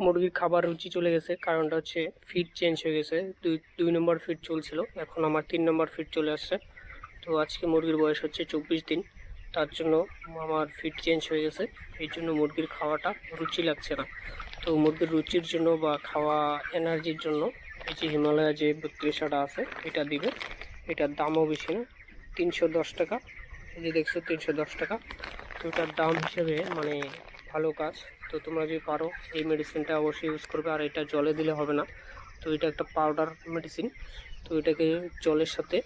মুরগির খাবার রুচি চলে গেছে, কারণটা হচ্ছে ফিড চেঞ্জ হয়ে গেছে। দুই নম্বর ফিড চলছিল, এখন আমার 3 নম্বর ফিড চলে আসছে। তো আজকে মুরগির বয়স হচ্ছে 24 দিন, তার জন্য আমার ফিড চেঞ্জ হয়ে গেছে। এই জন্য মুরগির খাওয়াটা রুচি লাগছে না। তো মুরগির রুচির জন্য বা খাওয়া এনার্জির জন্য এই যে হিমালয়া যে 32টা আছে এটা দিবে। এটার দামও বেশি না, 310 টাকা। এই যে দেখছো 310 টাকা। তো এটার দাম হিসেবে মানে ভালো কাজ। তো তোমরা যদি পারো এই মেডিসিনটা অবশ্যই ইউজ করবে। আর এটা জলে দিলে হবে না, তো এটা একটা পাউডার মেডিসিন। তো এটাকে জলের সাথে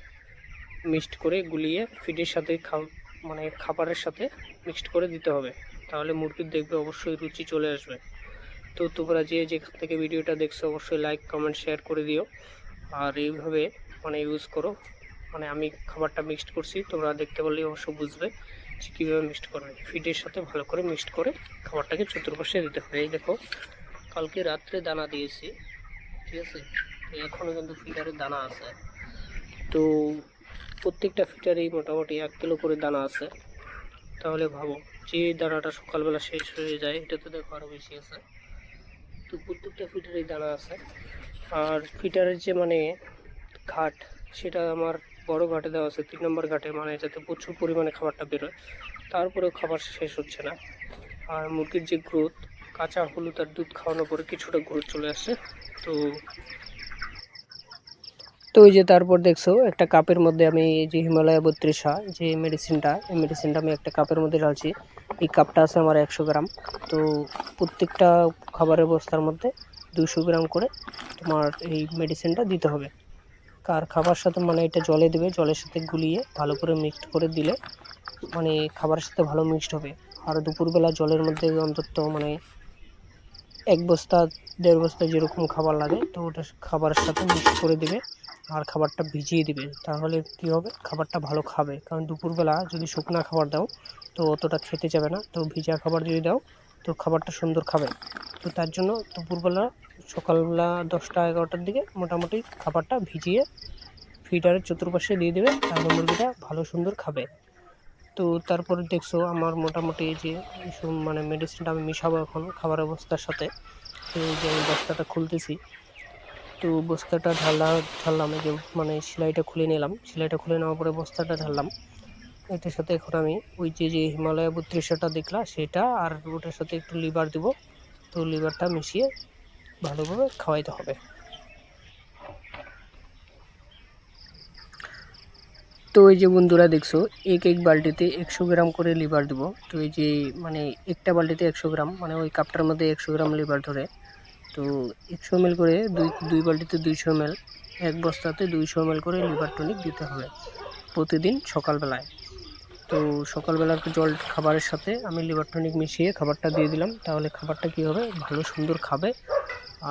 মিক্সড করে গুলিয়ে ফিডের সাথে মানে খাবারের সাথে মিক্সড করে দিতে হবে, তাহলে মুরগির দেখবে অবশ্যই রুচি চলে আসবে। তো তোমরা যে যেখান থেকে ভিডিওটা দেখছো অবশ্যই লাইক কমেন্ট শেয়ার করে দিও। আর এইভাবে মানে ইউজ করো। মানে আমি খাবারটা মিক্সড করছি, তোমরা দেখতে পারলে অবশ্য বুঝবে যে কীভাবে মিক্সড করবে। ফিডের সাথে ভালো করে মিক্সড করে খাবারটাকে চতুর্পাশে দিতে হবে। এই দেখো, কালকে রাত্রে দানা দিয়েছি, ঠিক আছে। এখনও কিন্তু ফিডারের দানা আছে। তো প্রত্যেকটা ফিডারেই মোটামুটি 1 কিলো করে দানা আছে। তাহলে ভাবো, যে দানাটা সকালবেলা শেষ হয়ে যায় এটা তো দেখো আরও বেশি আছে। তো প্রত্যেকটা ফিডারেই দানা আছে। আর ফিডারের যে মানে ঘাট, সেটা আমার বড় ঘাটে দেওয়া আছে, 3 নম্বর ঘাটে, মানে যাতে প্রচুর পরিমাণে খাবারটা বেরোয়। তারপরেও খাবার শেষ হচ্ছে না। আর মুরগির যে গ্রোথ, কাঁচা হলুদ আর দুধ খাওয়ানোর পরে কিছুটা গ্রোথ চলে আসছে। তো তো ওই যে তারপর দেখছো একটা কাপের মধ্যে আমি এই যে হিমালয়া 32 যে মেডিসিনটা, এই মেডিসিনটা আমি একটা কাপের মধ্যে ঢালছি। এই কাপটা আছে আমার 100 গ্রাম। তো প্রত্যেকটা খাবারের বস্তার মধ্যে 200 গ্রাম করে তোমার এই মেডিসিনটা দিতে হবে। আর খাবার সাথে মানে এটা জলে দেবে, জলের সাথে গুলিয়ে ভালো করে মিক্সড করে দিলে মানে খাবারের সাথে ভালো মিক্সড হবে। আর দুপুরবেলা জলের মধ্যে অন্তত মানে 1 বস্তা 1.5 বস্তা যেরকম খাবার লাগে, তো ওটা খাবারের সাথে মিক্সড করে দিবে। আর খাবারটা ভিজিয়ে দিবে, তাহলে কী হবে, খাবারটা ভালো খাবে। কারণ দুপুরবেলা যদি শুকনা খাবার দাও তো অতটা খেতে যাবে না, তো ভিজা খাবার যদি দাও তো খাবারটা সুন্দর খাবে। তো তার জন্য দুপুরবেলা সকালবেলা 10টা-11টার দিকে মোটামুটি খাবারটা ভিজিয়ে ফিডারের চতুর্পাশে দিয়ে দেবে, তাহলে মুরগিটা ভালো সুন্দর খাবে। তো তারপরে দেখছো আমার মোটামুটি এই যে মানে মেডিসিনটা আমি মিশাবো এখন খাবার অবস্থার সাথে। তো এই যে আমি বস্তাটা খুলতেছি। তো বস্তাটা ঢাললাম, এই যে মানে সেলাইটা খুলে নিলাম। সেলাইটা খুলে নেওয়ার পরে বস্তাটা ঢাললাম। এটার সাথে এখন আমি ওই যে হিমালয়া 32টা দেখলা সেটা, আর ওটার সাথে একটু লিভার দিব। তো লিভারটা মিশিয়ে ভালোভাবে খাওয়াইতে হবে। তো এই যে বন্ধুরা দেখছো, এক বালতিতে 100 গ্রাম করে লিভার দেবো। তো এই যে মানে একটা বালতিতে 100 গ্রাম, মানে ওই কাপটার মধ্যে 100 গ্রাম লিভার ধরে। তো 100 ml করে দুই বালতিতে 200 ml, 1 বস্তাতে 200 ml করে লিভার টনিক দিতে হবে প্রতিদিন সকালবেলায়। তো সকালবেলার জল খাবারের সাথে আমি লিভার টনিক মিশিয়ে খাবারটা দিয়ে দিলাম, তাহলে খাবারটা কী হবে, ভালো সুন্দর খাবে।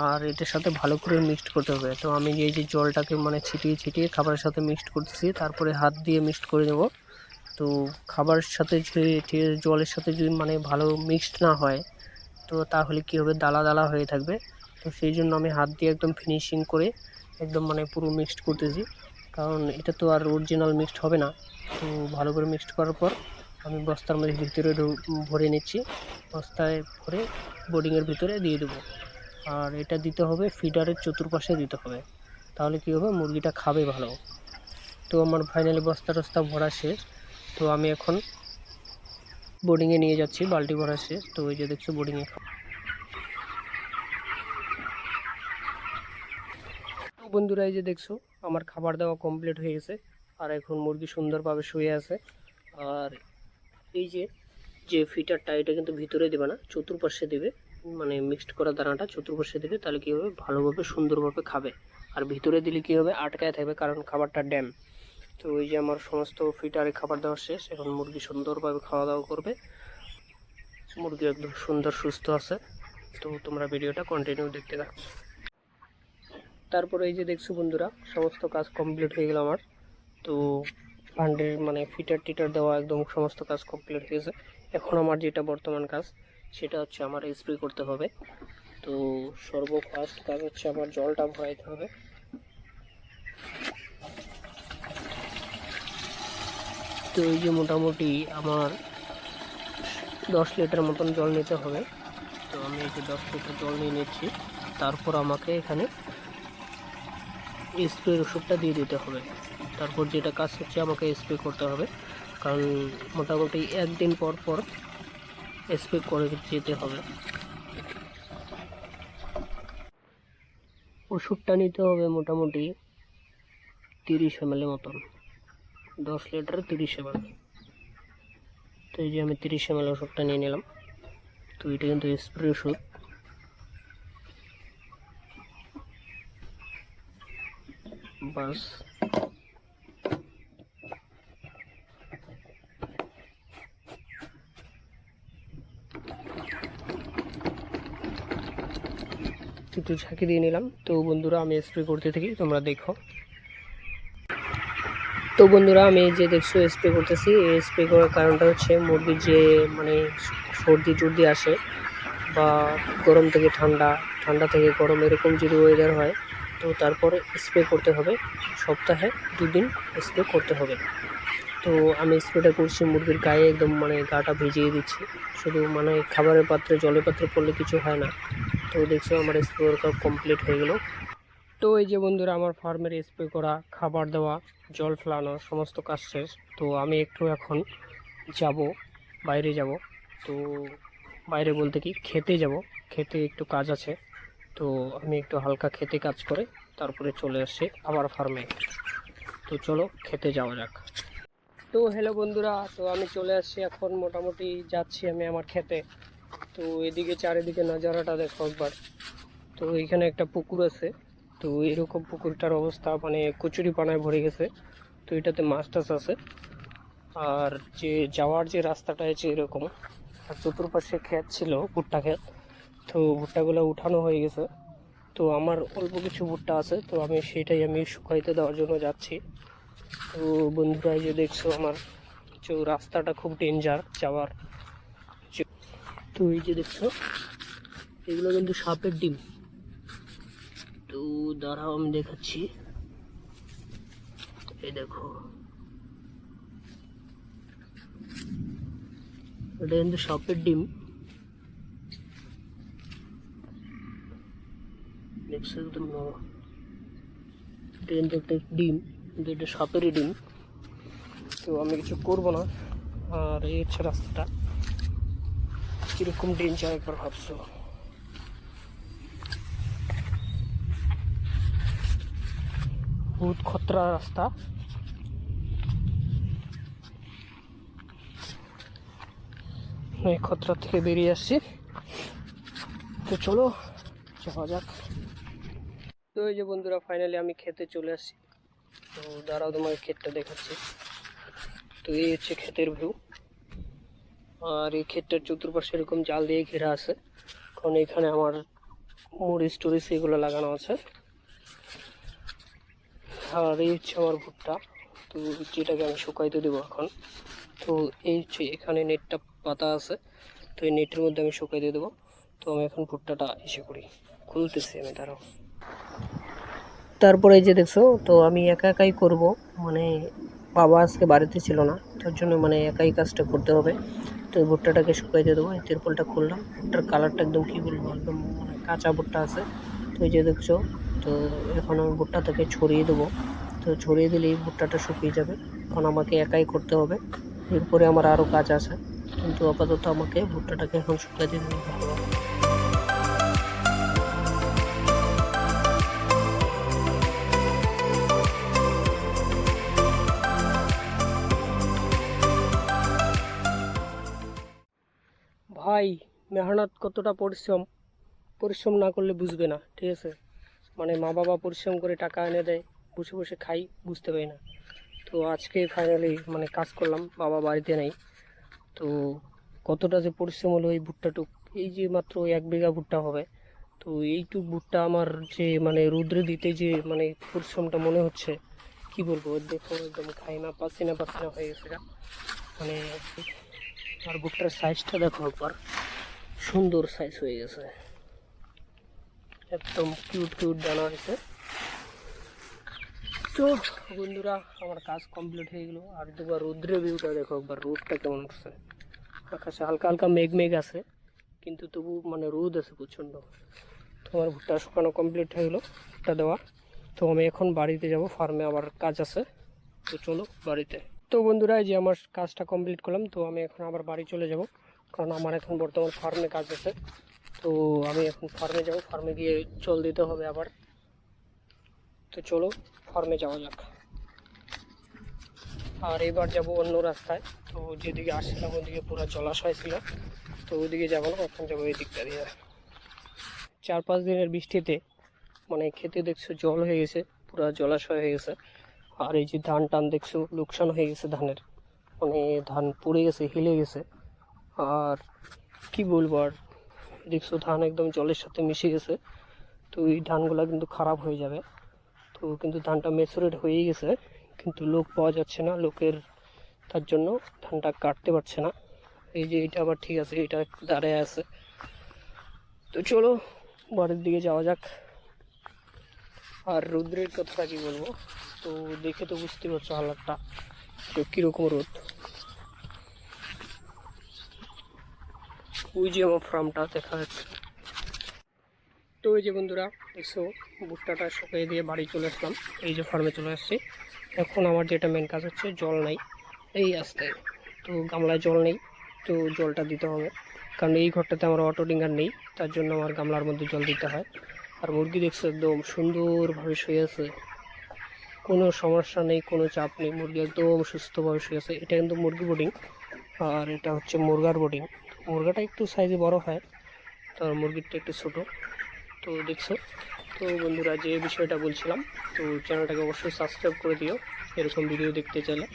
আর এটার সাথে ভালো করে মিক্সড করতে হবে। তো আমি এই যে জলটাকে মানে ছিটিয়ে খাবারের সাথে মিক্সড করতেছি, তারপরে হাত দিয়ে মিক্সড করে নেব। তো খাবারের সাথে জলের সাথে যদি মানে ভালো মিক্সড না হয় তো তাহলে কী হবে, দালা দালা হয়ে থাকবে। তো সেই জন্য আমি হাত দিয়ে একদম ফিনিশিং করে একদম মানে পুরো মিক্সড করতেছি, কারণ এটা তো আর অরিজিনাল মিক্সড হবে না। তো ভালো করে মিক্সড করার পর আমি বস্তার মধ্যে ভিতরে ভরে নিচ্ছি। বস্তায় ভরে বোর্ডিংয়ের ভিতরে দিয়ে দেবো। আর এটা দিতে হবে ফিডারের চতুর্পাশে দিতে হবে, তাহলে কী হবে, মুরগিটা খাবে ভালো। তো আমার ফাইনালি বস্তা টস্তা ভরা শেষ। তো আমি এখন বোর্ডিংয়ে নিয়ে যাচ্ছি, বালতি ভরা শেষ। তো ওই যে দেখছো বোর্ডিংয়ে। তো বন্ধুরা এই যে দেখছো আমার খাবার দেওয়া কমপ্লিট হয়ে গেছে। আর এখন মুরগি সুন্দরভাবে শুয়ে আছে। আর এই যে যে ফিটারটা এটা কিন্তু ভিতরে দেবে না, চতুর্পাশে দেবে। মানে মিক্সড করা দানাটা চতুর্পাশে দেবে, তাহলে কী হবে, ভালোভাবে সুন্দরভাবে খাবে। আর ভিতরে দিলে কী হবে, আটকায় থাকবে, কারণ খাবারটা ড্যাম। তো ওই যে আমার সমস্ত ফিটারে খাবার দেওয়া শেষ। এখন মুরগি সুন্দরভাবে খাওয়া দাওয়া করবে। মুরগি একদম সুন্দর সুস্থ আছে। তো তোমরা ভিডিওটা কন্টিনিউ দেখতে থাকো। তারপরে এই যে দেখছো বন্ধুরা, সমস্ত কাজ কমপ্লিট হয়ে গেল আমার। তো ফান্ডের মানে ফিটার টিটার দেওয়া একদম সমস্ত কাজ কমপ্লিট হয়ে গেছে। এখন আমার যেটা বর্তমান কাজ সেটা হচ্ছে আমার স্প্রে করতে হবে। তো সর্বফার্স্ট কাজ হচ্ছে আমার জলটা ভরাইতে হবে। তো এই যে মোটামুটি আমার 10 লিটার মতন জল নিতে হবে। তো আমি এই যে 10 লিটার জল নিয়ে নিচ্ছি। তারপর আমাকে এখানে স্প্রের ওষুধটা দিয়ে দিতে হবে। তারপর যেটা কাজ হচ্ছে আমাকে স্প্রে করতে হবে, কারণ মোটামুটি 1 দিন পর পর স্প্রে করে যেতে হবে। ওষুধটা নিতে হবে মোটামুটি 30 ml মতন, 10 লিটারে 30 ml। তো এই যে আমি 30 ml ওষুধটা নিয়ে নিলাম। তো এটা কিন্তু স্প্রে ওষুধ। বাস একটু ঝাঁকি দিয়ে নিলাম। তো বন্ধুরা আমি স্প্রে করতে থাকি, তোমরা দেখো। তো বন্ধুরা আমি যে দেখছো স্প্রে করতেছি, এই স্প্রে করার কারণটা হচ্ছে মুরগির যে মানে সর্দি টর্দি আসে বা গরম থেকে ঠান্ডা, ঠান্ডা থেকে গরম এরকম যদি ওয়েদার হয়, তো তারপরে স্প্রে করতে হবে। সপ্তাহে 2 দিন স্প্রে করতে হবে। তো আমি স্প্রেটা করছি মুরগির গায়ে, একদম মানে গাটা ভিজিয়ে দিচ্ছি। শুধু মানে খাবারের পাত্রে জলের পাত্রে পড়লে কিছু হয় না। তো দেখছো আমার স্প্রে ওয়ার্কআউট কমপ্লিট হয়ে গেল। তো এই যে বন্ধুরা আমার ফার্মের স্প্রে করা, খাবার দেওয়া, জল ফেলানো সমস্ত কাজ শেষ। তো আমি একটু এখন যাব, বাইরে যাব। তো বাইরে বলতে কি খেতে যাব, খেতে একটু কাজ আছে। তো আমি একটু হালকা খেতে কাজ করে তারপরে চলে আসছি আবার ফার্মে। তো চলো খেতে যাওয়া যাক। তো হ্যালো বন্ধুরা, তো আমি চলে আসছি এখন, মোটামুটি যাচ্ছি আমি আমার খেতে। তো এদিকে চারিদিকে নজারাটা দেখো একবার। তো এখানে একটা পুকুর আছে। তো এরকম পুকুরটার অবস্থা মানে কচুরি পানায় ভরে গেছে। তো এটাতে মাছ টাছ আছে। আর যে যাওয়ার যে রাস্তাটা আছে এরকম, আর চতুর্পাশে ক্ষেত ছিল, ভুট্টা ক্ষেত। তো ভুট্টাগুলো উঠানো হয়ে গেছে। তো আমার অল্প কিছু ভুট্টা আছে, তো আমি সেটাই শুকাইতে দেওয়ার জন্য যাচ্ছি। তো বন্ধুরা এই যে দেখছো আমার যে রাস্তাটা খুব ডেঞ্জার যাওয়ার। তো এই যে দেখছো এগুলো কিন্তু সাপের ডিম। তো দাঁড়াও আমি দেখাচ্ছি, এই দেখো এটা কিন্তু সাপের ডিম। দেখছো একদম এটা কিন্তু একটা ডিম, কিন্তু এটা সাপেরই ডিম। তো আমি কিছু করবো না। আর এই হচ্ছে রাস্তাটা, কিরকম ডেঞ্জার একবার ভাবছো। বহুত খতরা রাস্তা। এই খতরা থেকে বেরিয়ে আসছি। তো চলো যাওয়া যাক। তো এই যে বন্ধুরা ফাইনালি আমি খেতে চলে আসছি। তো দাঁড়াও তোমাকে ক্ষেতটা দেখাচ্ছি। তো এই হচ্ছে ক্ষেতের ভিউ। আর এই ক্ষেতটার চতুর্পাশে এরকম জাল দিয়ে ঘেরা আছে, কারণ এখানে আমার মরিচ টরিচ এগুলো লাগানো আছে। আর এই হচ্ছে আমার ভুট্টা, তো যেটাকে আমি শুকাইতে দেবো এখন। তো এই হচ্ছে এখানে নেটটা পাতা আছে, তো এই নেটের মধ্যে আমি শুকাইতে দেবো। তো আমি এখন ভুট্টাটা এসে করি, খুলতেছি আমি, দাঁড়াও। তারপরে এই যে দেখছো, তো আমি একা একাই করব, মানে বাবা আজকে বাড়িতে ছিল না, তার জন্য মানে একাই কাজটা করতে হবে। তো এই ভুট্টাটাকে শুকাইতে দেবো। এই তিরপলটা খুললাম, ভুট্টার কালারটা একদম কী বলবো, একদম মানে কাঁচা ভুট্টা আছে। তো এই যে দেখছো, তো এখন আমি ভুট্টাটাকে ছড়িয়ে দেবো। তো ছড়িয়ে দিলেই ভুট্টাটা শুকিয়ে যাবে, কারণ আমাকে একাই করতে হবে। এরপরে আমার আরও কাজ আছে, কিন্তু আপাতত আমাকে ভুট্টাটাকে এখন শুকাইতে দিতে হবে। ভাই মেহনত কতটা পরিশ্রম, পরিশ্রম না করলে বুঝবে না, ঠিক আছে? মানে মা বাবা পরিশ্রম করে টাকা এনে দেয়, বসে বসে খাই, বুঝতে পারি না। তো আজকে ফাইনালি মানে কাজ করলাম, বাবা বাড়িতে নেই। তো কতটা যে পরিশ্রম হলো এই ভুট্টাটুক, এই যে মাত্র 1 বিঘা ভুট্টা হবে। তো এইটুক ভুট্টা আমার যে মানে রৌদ্রে দিতে যে মানে পরিশ্রমটা মনে হচ্ছে, কি বলবো, দেখো একদম খাই না পাসিনা পাসিনা হয়ে গেছে গা। মানে আর ভুট্টার সাইজটা দেখো একবার, সুন্দর সাইজ হয়ে গেছে, একদম কিউট কিউট দানা হয়েছে। তো বন্ধুরা আমার কাজ কমপ্লিট হয়ে গেলো। আর দুবার রৌদ্রের ভিউটা দেখো একবার, রোদটা কেমন উঠছে, আকাশে হালকা হালকা মেঘ মেঘ আছে, কিন্তু তবু মানে রোদ আছে প্রচণ্ড। তো আমার ভুট্টা শুকানো কমপ্লিট হয়ে গেলো, ভুট্টা দেওয়া। তো আমি এখন বাড়িতে যাব, ফার্মে আবার কাজ আছে। তো চলো বাড়িতে। তো বন্ধুরা, এই যে আমার কাজটা কমপ্লিট করলাম। তো আমি এখন আবার বাড়ি চলে যাব, কারণ আমার এখন বর্তমান ফার্মে কাজ আছে। তো আমি এখন ফার্মে যাব, ফার্মে গিয়ে জল দিতে হবে আবার। তো চলো ফার্মে যাওয়া যাক। আর এবার যাব অন্য রাস্তায়। তো যেদিকে আসছিলাম ওদিকে পুরো জলাশয় ছিল, তো ওইদিকে যাবো না, এখন যাবো এই দিকটা দিয়ে। 4-5 দিনের বৃষ্টিতে মানে খেতে দেখছো জল হয়ে গেছে, পুরো জলাশয় হয়ে গেছে। আর এই যে ধান টান দেখছো লোকসান হয়ে গেছে ধানের, মানে ধান পড়ে গেছে, হিলে গেছে। আর কি বলবো, আর দেখছো ধান একদম জলের সাথে মিশে গেছে। তো এই ধানগুলো কিন্তু খারাপ হয়ে যাবে। তো কিন্তু ধানটা ম্যাচুরেট হয়েই গেছে, কিন্তু লোক পাওয়া যাচ্ছে না, লোকের তার জন্য ধানটা কাটতে পারছে না। এই যে এটা আবার ঠিক আছে, এটা দাঁড়ায় আছে। তো চলো বাড়ির দিকে যাওয়া যাক। আর রৌদ্রের কথাটা কি বলবো, তো দেখে তো বুঝতে পারছো হালাতটা তো কীরকম রোদ। ওই যে আমার ফার্মটা দেখা যাচ্ছে। তো এই যে বন্ধুরা দেখছো ভুট্টাটা শুকিয়ে দিয়ে বাড়ি চলে আসলাম, এই যে ফার্মে চলে আসছি। এখন আমার যেটা মেন কাজ হচ্ছে, জল নাই এই রাস্তায়, তো গামলায় জল নেই, তো জলটা দিতে হবে। কারণ এই ঘরটাতে আমার অটো ডিঙ্গার নেই, তার জন্য আমার গামলার মধ্যে জল দিতে হয়। আর মুরগি দেখছো একদম সুন্দরভাবে শুয়ে আছে, কোনো সমস্যা নেই, কোনো চাপ নেই, মুরগি একদম সুস্থভাবে শুয়ে আছে। এটা কিন্তু মুরগি বোর্ডিং, আর এটা হচ্ছে মুরগার বোর্ডিং। মুরগাটা একটু সাইজে বড় হয়, তার মুরগিরটা একটু ছোটো। তো দেখছো। তো বন্ধুরা, যে বিষয়টা বলছিলাম, তো চ্যানেলটাকে অবশ্যই সাবস্ক্রাইব করে দিও এরকম ভিডিও দেখতে চাইলে।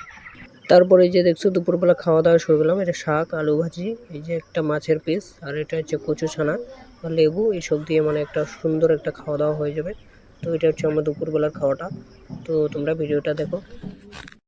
তারপরে যে দেখছো দুপুরবেলা খাওয়া দাওয়া শুরু করলাম। এটা শাক, আলু ভাজি, এই যে একটা মাছের পিস, আর এটা হচ্ছে কচু ছানা আর লেবু, এইসব দিয়ে মানে একটা সুন্দর একটা খাওয়া দাওয়া হয়ে যাবে। তো এটা হচ্ছে আমার দুপুরবেলার খাওয়াটা। তো তোমরা ভিডিওটা দেখো।